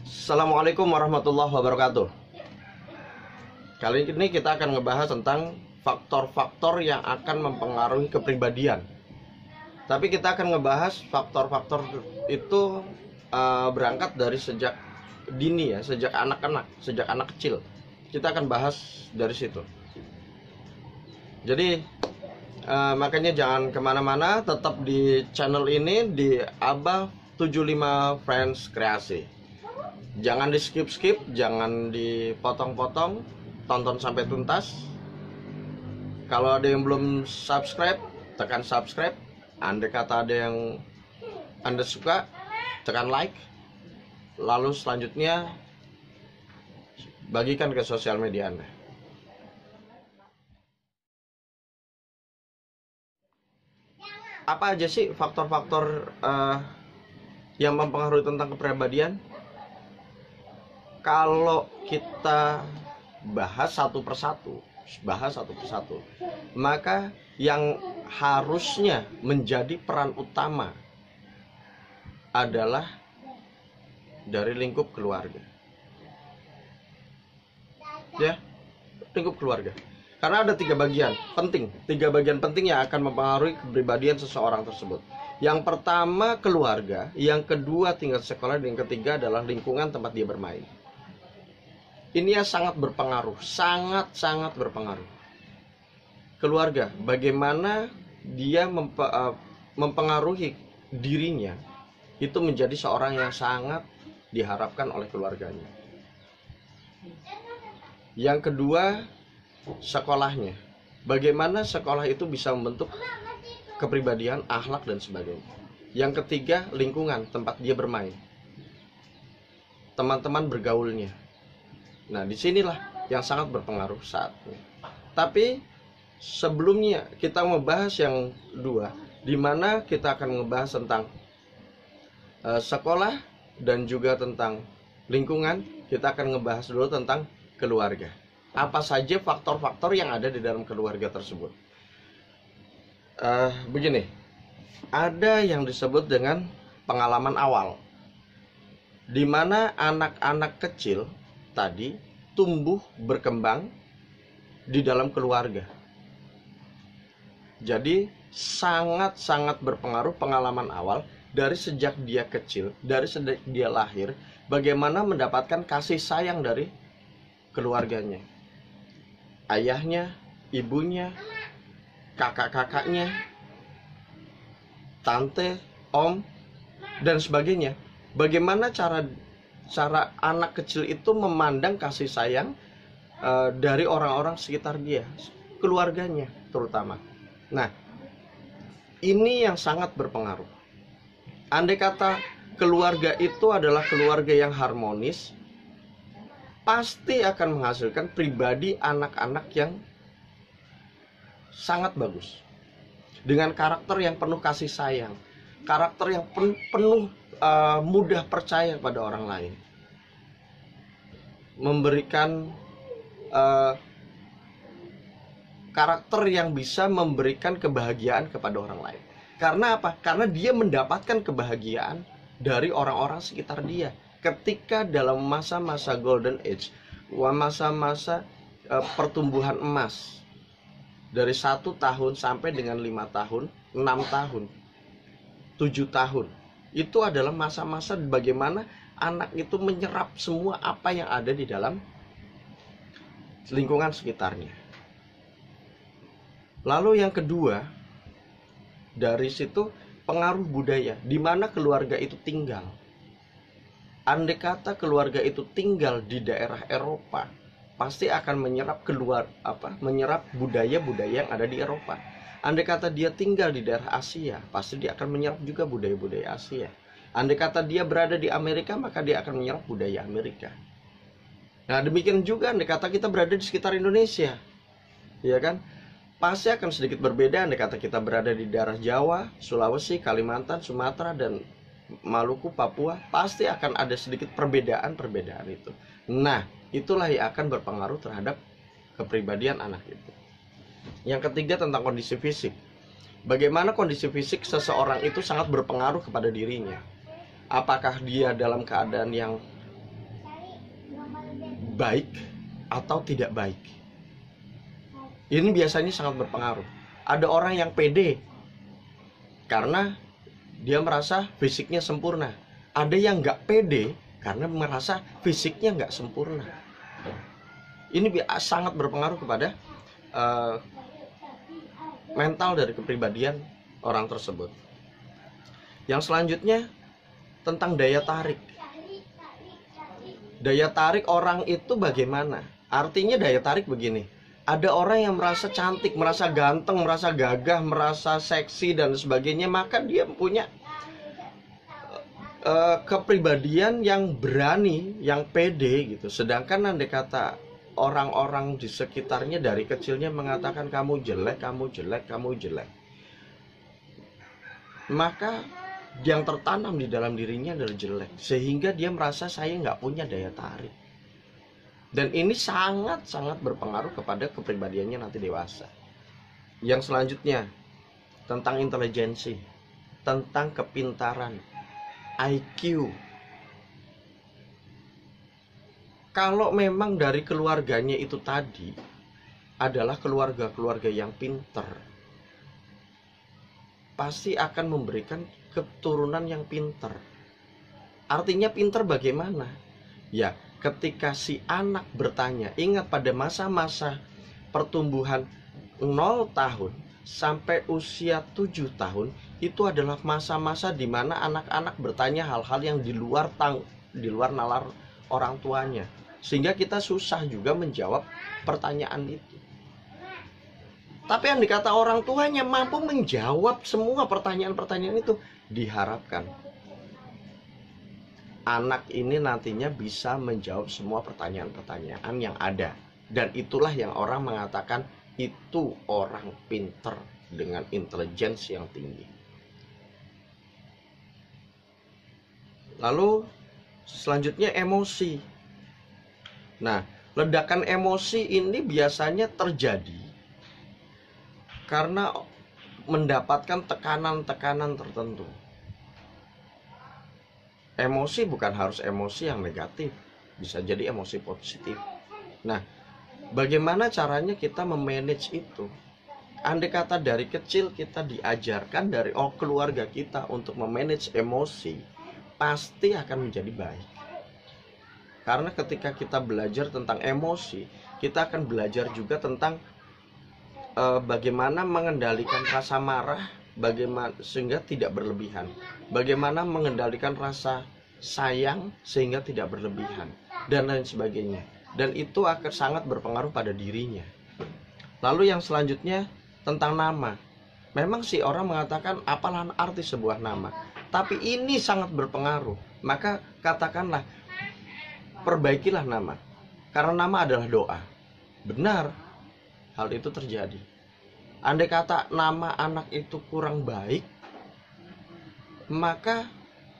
Assalamualaikum warahmatullahi wabarakatuh. Kali ini kita akan ngebahas tentang faktor-faktor yang akan mempengaruhi kepribadian. Tapi kita akan ngebahas faktor-faktor itu berangkat dari sejak dini ya, sejak anak-anak, sejak anak kecil. Kita akan bahas dari situ. Jadi makanya jangan kemana-mana, tetap di channel ini di Abah 75 Friends Kreasi. Jangan di skip-skip, jangan dipotong-potong, tonton sampai tuntas. Kalau ada yang belum subscribe, tekan subscribe. Andai kata ada yang Anda suka, tekan like. Lalu selanjutnya bagikan ke sosial media Anda. Apa aja sih faktor-faktor yang mempengaruhi tentang kepribadian? Kalau kita bahas satu persatu, maka yang harusnya menjadi peran utama adalah dari lingkup keluarga. Ya, lingkup keluarga. Karena ada tiga bagian penting yang akan mempengaruhi kepribadian seseorang tersebut. Yang pertama keluarga, yang kedua tingkat sekolah, dan yang ketiga adalah lingkungan tempat dia bermain. Ini yang sangat berpengaruh, sangat berpengaruh. Keluarga, bagaimana dia mempengaruhi dirinya, itu menjadi seorang yang sangat diharapkan oleh keluarganya. Yang kedua, sekolahnya. Bagaimana sekolah itu bisa membentuk kepribadian, akhlak, dan sebagainya. Yang ketiga, lingkungan tempat dia bermain, teman-teman bergaulnya. Nah, disinilah yang sangat berpengaruh saat ini. Tapi sebelumnya kita membahas yang dua, di mana kita akan membahas tentang sekolah dan juga tentang lingkungan. Kita akan membahas dulu tentang keluarga. Apa saja faktor-faktor yang ada di dalam keluarga tersebut? Begini, ada yang disebut dengan pengalaman awal, di mana anak-anak kecil tadi tumbuh berkembang di dalam keluarga. Jadi sangat berpengaruh pengalaman awal dari sejak dia kecil, dari sejak dia lahir, bagaimana mendapatkan kasih sayang dari keluarganya, ayahnya, ibunya, kakak-kakaknya, tante, om, dan sebagainya. Bagaimana cara anak kecil itu memandang kasih sayang dari orang-orang sekitar dia, keluarganya terutama. Nah, ini yang sangat berpengaruh. Andai kata keluarga itu adalah keluarga yang harmonis, pasti akan menghasilkan pribadi anak-anak yang sangat bagus, dengan karakter yang penuh kasih sayang, karakter yang penuh mudah percaya pada orang lain, memberikan karakter yang bisa memberikan kebahagiaan kepada orang lain. Karena apa? Karena dia mendapatkan kebahagiaan dari orang-orang sekitar dia ketika dalam masa-masa golden age, masa-masa pertumbuhan emas, dari 1 tahun sampai dengan 5 tahun, 6 tahun, 7 tahun. Itu adalah masa-masa bagaimana anak itu menyerap semua apa yang ada di dalam lingkungan sekitarnya. Lalu yang kedua, dari situ pengaruh budaya, di mana keluarga itu tinggal. Andai kata keluarga itu tinggal di daerah Eropa, pasti akan menyerap menyerap budaya-budaya yang ada di Eropa. Andai kata dia tinggal di daerah Asia, pasti dia akan menyerap juga budaya-budaya Asia. Andai kata dia berada di Amerika, maka dia akan menyerap budaya Amerika. Nah, demikian juga andai kata kita berada di sekitar Indonesia, ya kan? Pasti akan sedikit berbeda andai kata kita berada di daerah Jawa, Sulawesi, Kalimantan, Sumatera, dan Maluku, Papua. Pasti akan ada sedikit perbedaan itu. Nah, itulah yang akan berpengaruh terhadap kepribadian anak itu. Yang ketiga tentang kondisi fisik. Bagaimana kondisi fisik seseorang itu sangat berpengaruh kepada dirinya. Apakah dia dalam keadaan yang baik atau tidak baik. Ini biasanya sangat berpengaruh. Ada orang yang pede karena dia merasa fisiknya sempurna. Ada yang nggak pede karena merasa fisiknya nggak sempurna. Ini sangat berpengaruh kepada mental dari kepribadian orang tersebut. Yang selanjutnya tentang daya tarik. Daya tarik orang itu bagaimana? Artinya daya tarik begini. Ada orang yang merasa cantik, merasa ganteng, merasa gagah, merasa seksi dan sebagainya, maka dia punya kepribadian yang berani, yang pede gitu. Sedangkan andai kata orang-orang di sekitarnya dari kecilnya mengatakan kamu jelek, kamu jelek, kamu jelek, maka yang tertanam di dalam dirinya adalah jelek, sehingga dia merasa saya nggak punya daya tarik. Dan ini sangat-sangat berpengaruh kepada kepribadiannya nanti dewasa. Yang selanjutnya tentang intelijensi, tentang kepintaran, IQ. Kalau memang dari keluarganya itu tadi adalah keluarga-keluarga yang pinter, pasti akan memberikan keturunan yang pinter. Artinya pinter bagaimana? Ya, ketika si anak bertanya, ingat pada masa-masa pertumbuhan 0 tahun sampai usia 7 tahun, itu adalah masa-masa di mana anak-anak bertanya hal-hal yang di luar nalar orang tuanya. Sehingga kita susah juga menjawab pertanyaan itu. Tapi yang dikata orang tuanya mampu menjawab semua pertanyaan-pertanyaan itu, diharapkan anak ini nantinya bisa menjawab semua pertanyaan-pertanyaan yang ada. Dan itulah yang orang mengatakan itu orang pinter dengan intelijensi yang tinggi. Lalu selanjutnya emosi. Nah, ledakan emosi ini biasanya terjadi karena mendapatkan tekanan-tekanan tertentu. Emosi bukan harus emosi yang negatif, bisa jadi emosi positif. Nah, bagaimana caranya kita memanage itu? Andai kata dari kecil kita diajarkan dari keluarga kita untuk memanage emosi, pasti akan menjadi baik. Karena ketika kita belajar tentang emosi, kita akan belajar juga tentang bagaimana mengendalikan rasa marah, bagaimana sehingga tidak berlebihan, bagaimana mengendalikan rasa sayang sehingga tidak berlebihan, dan lain sebagainya. Dan itu akan sangat berpengaruh pada dirinya. Lalu yang selanjutnya tentang nama. Memang sih orang mengatakan apalah arti sebuah nama, tapi ini sangat berpengaruh. Maka katakanlah, perbaikilah nama, karena nama adalah doa. Benar, hal itu terjadi. Andai kata nama anak itu kurang baik, maka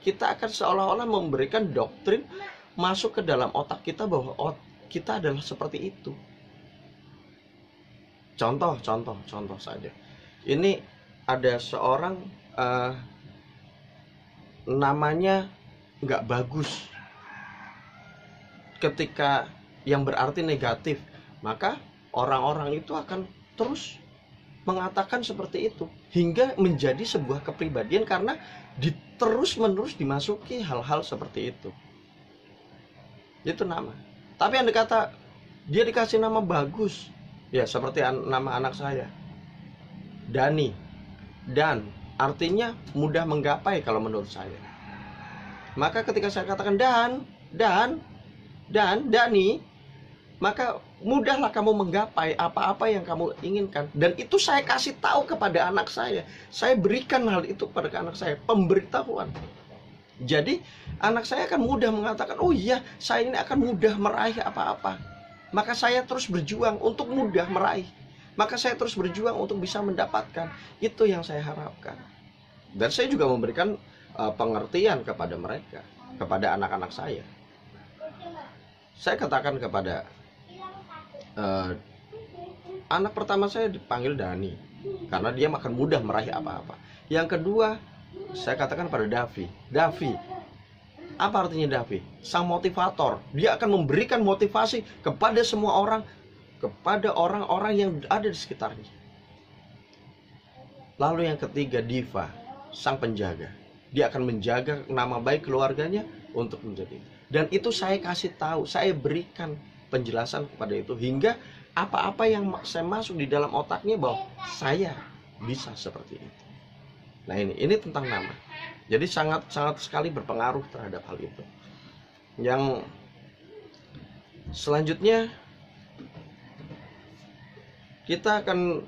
kita akan seolah-olah memberikan doktrin masuk ke dalam otak kita bahwa kita adalah seperti itu. Contoh saja. Ini ada seorang namanya nggak bagus, ketika yang berarti negatif, maka orang-orang itu akan terus mengatakan seperti itu hingga menjadi sebuah kepribadian karena terus-menerus dimasuki hal-hal seperti itu. Itu nama. Tapi yang dikata dia dikasih nama bagus, ya seperti nama anak saya, Dani. Dan artinya mudah menggapai kalau menurut saya. Maka ketika saya katakan Dani, maka mudahlah kamu menggapai apa-apa yang kamu inginkan. Dan itu saya kasih tahu kepada anak saya. Saya berikan hal itu kepada anak saya, pemberitahuan. Jadi anak saya akan mudah mengatakan, oh iya, saya ini akan mudah meraih apa-apa. Maka saya terus berjuang untuk mudah meraih. Maka saya terus berjuang untuk bisa mendapatkan. Itu yang saya harapkan. Dan saya juga memberikan pengertian kepada mereka, kepada anak-anak saya. Saya katakan kepada anak pertama saya dipanggil Dani, karena dia akan mudah meraih apa-apa. Yang kedua, saya katakan pada Davi, Apa artinya Davi? Sang motivator. Dia akan memberikan motivasi kepada semua orang, kepada orang-orang yang ada di sekitarnya. Lalu yang ketiga, Diva, sang penjaga. Dia akan menjaga nama baik keluarganya untuk menjadi. Dan itu saya kasih tahu, saya berikan penjelasan kepada itu, hingga apa-apa yang saya masuk di dalam otaknya bahwa saya bisa seperti itu. Nah, ini tentang nama. Jadi sangat sekali berpengaruh terhadap hal itu. Yang selanjutnya kita akan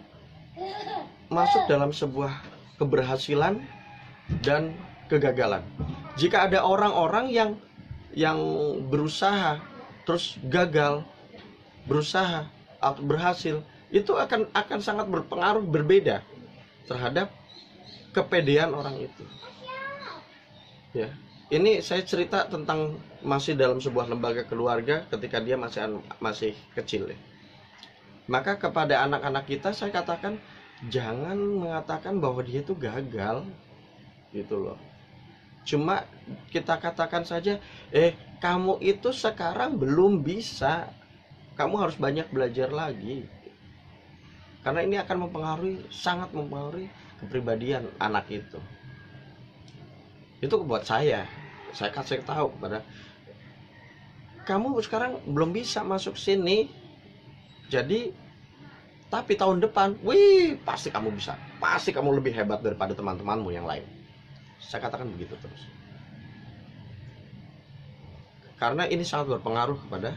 masuk dalam sebuah keberhasilan dan kegagalan. Jika ada orang-orang yang berusaha terus gagal, berusaha atau berhasil, itu akan sangat berpengaruh, berbeda terhadap kepedean orang itu. Ya, ini saya cerita tentang masih dalam sebuah lembaga keluarga ketika dia masih kecil ya. Maka kepada anak-anak kita saya katakan, jangan mengatakan bahwa dia itu gagal gitu loh. Cuma kita katakan saja, kamu itu sekarang belum bisa, kamu harus banyak belajar lagi. Karena ini akan sangat mempengaruhi kepribadian anak itu. Itu buat saya kasih tahu pada kamu sekarang belum bisa masuk sini, jadi tapi tahun depan, pasti kamu bisa, pasti kamu lebih hebat daripada teman-temanmu yang lain. Saya katakan begitu terus, karena ini sangat berpengaruh kepada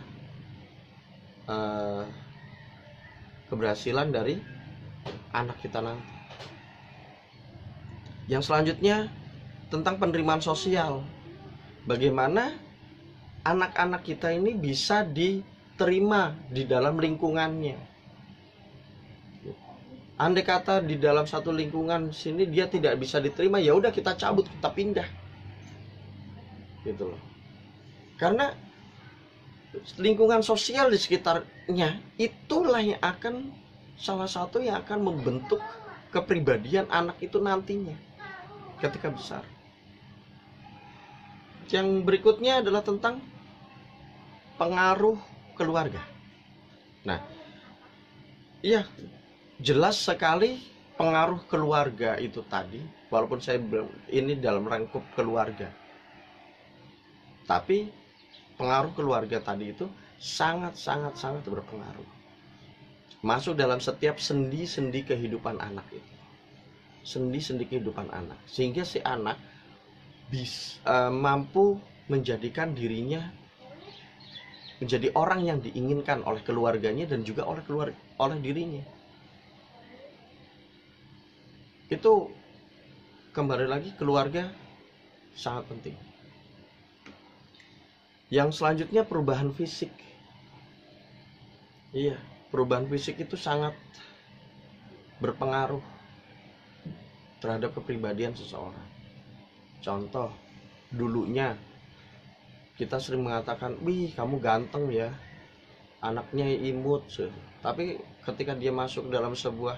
keberhasilan dari anak kita nanti. Yang selanjutnya tentang penerimaan sosial. Bagaimana anak-anak kita ini bisa diterima di dalam lingkungannya. Andai kata di dalam satu lingkungan sini dia tidak bisa diterima, ya udah kita cabut, kita pindah. Gitu loh. Karena lingkungan sosial di sekitarnya itulah yang salah satu yang akan membentuk kepribadian anak itu nantinya ketika besar. Yang berikutnya adalah tentang pengaruh keluarga. Nah, iya, jelas sekali pengaruh keluarga itu tadi, walaupun saya belum ini dalam rangkup keluarga, tapi pengaruh keluarga tadi itu sangat berpengaruh. Masuk dalam setiap sendi-sendi kehidupan anak itu. Sendi-sendi kehidupan anak. Sehingga si anak mampu menjadikan dirinya menjadi orang yang diinginkan oleh keluarganya dan juga oleh dirinya. Itu kembali lagi, keluarga sangat penting. Yang selanjutnya perubahan fisik. Iya, perubahan fisik itu sangat berpengaruh terhadap kepribadian seseorang. Contoh, dulunya kita sering mengatakan, kamu ganteng ya, anaknya imut. Tapi ketika dia masuk dalam sebuah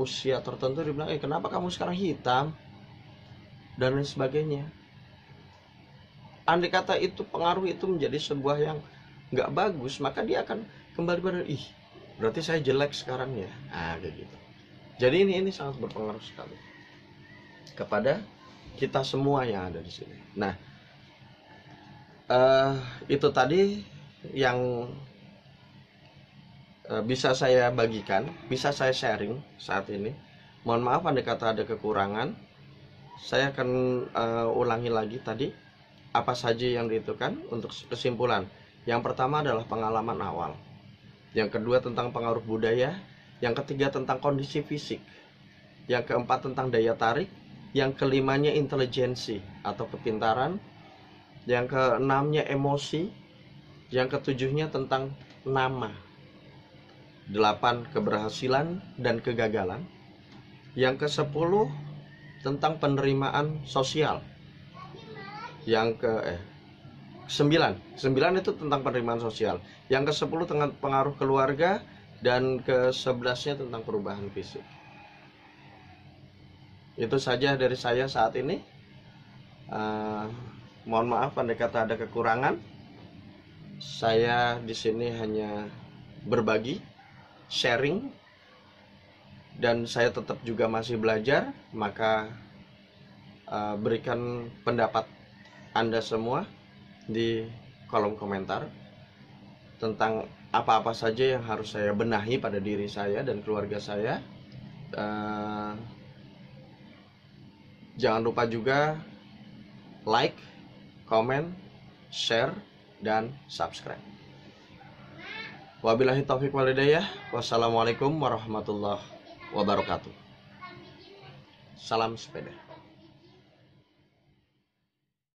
usia tertentu, dia bilang, kenapa kamu sekarang hitam? Dan lain sebagainya. Andai kata itu pengaruh itu menjadi sebuah yang nggak bagus, maka dia akan kembali pada, berarti saya jelek sekarang ya. Kayak gitu. Jadi ini sangat berpengaruh sekali kepada kita semua yang ada di sini. Nah, itu tadi yang bisa saya bagikan, bisa saya sharing saat ini. Mohon maaf andai kata ada kekurangan. Saya akan ulangi lagi tadi apa saja yang diitukan untuk kesimpulan. Yang pertama adalah pengalaman awal. Yang kedua tentang pengaruh budaya. Yang ketiga tentang kondisi fisik. Yang keempat tentang daya tarik. Yang kelimanya intelijensi atau kepintaran. Yang keenamnya emosi. Yang ketujuhnya tentang nama. 8 keberhasilan dan kegagalan. Yang ke-10 tentang penerimaan sosial. Yang ke-9 itu tentang penerimaan sosial. Yang ke-10 tentang pengaruh keluarga. Dan ke-11-nya tentang perubahan fisik. Itu saja dari saya saat ini. Mohon maaf andai kata ada kekurangan. Saya di sini hanya berbagi, sharing, dan saya tetap juga masih belajar. Maka berikan pendapat Anda semua di kolom komentar tentang apa-apa saja yang harus saya benahi pada diri saya dan keluarga saya. Jangan lupa juga like, comment, share, dan subscribe. Wabillahi taufiq walhidayah. Wassalamualaikum warahmatullahi wabarakatuh. Salam sepeda.